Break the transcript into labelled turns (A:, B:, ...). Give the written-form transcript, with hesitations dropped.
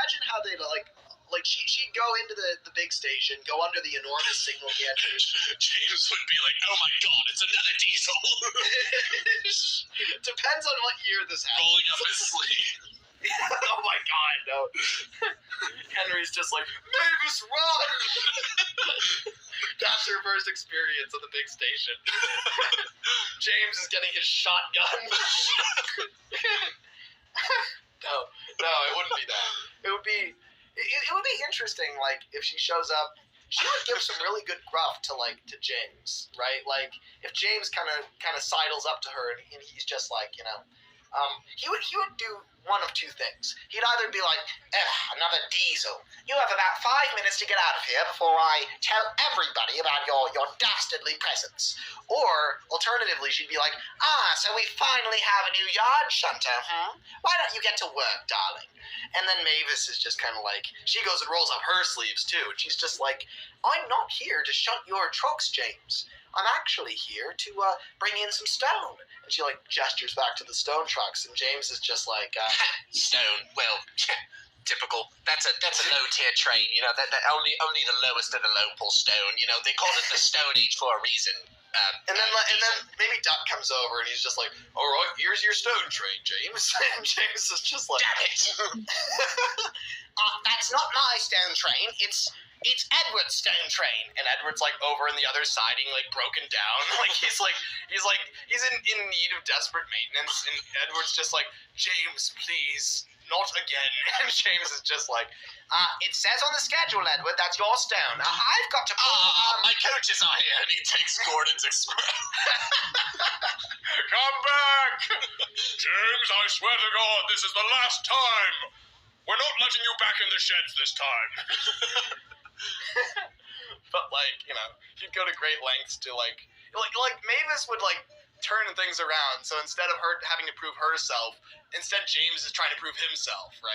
A: imagine how they'd she'd go into the big station, go under the enormous signal gantries.
B: James would be like, "Oh my god, it's another diesel!"
A: Depends on what year this happened.
B: Rolling up his sleeve.
A: Oh my god, no. Henry's just like, Mavis, run! That's her first experience at the big station. James is getting his shotgun. No, it wouldn't be that. It would be interesting, like, if she shows up, she would give some really good gruff to James, right? Like, if James kind of sidles up to her and he's just like, he would do one of two things. He'd either be like, another diesel. You have about 5 minutes to get out of here before I tell everybody about your dastardly presence. Or, alternatively, she'd be like, so we finally have a new yard shunter, Why don't you get to work, darling? And then Mavis is just kind of like, she goes and rolls up her sleeves, too. And she's just like, I'm not here to shunt your trucks, James. I'm actually here to bring in some stone. And she gestures back to the stone trucks, and James is just like,
B: Stone. Well, typical. That's a low tier train. That only the lowest of the low pull stone. They called it the Stone Age for a reason.
A: And then maybe Duck comes over and he's just like, all right, here's your stone train, James. And James is just like,
B: damn it.
A: That's not my stone train. It's Edward's stone train. And Edward's over in the other siding, broken down. He's in need of desperate maintenance. And Edward's just like, James, please, not again. And James is just like, it says on the schedule, Edward, that's your stone. I've got to
B: my coaches are here. And he takes Gordon's Express.
C: Come back! James, I swear to God, this is the last time. We're not letting you back in the sheds this time.
A: But he'd go to great lengths to Mavis would turn things around. So instead of her having to prove herself, instead James is trying to prove himself, right?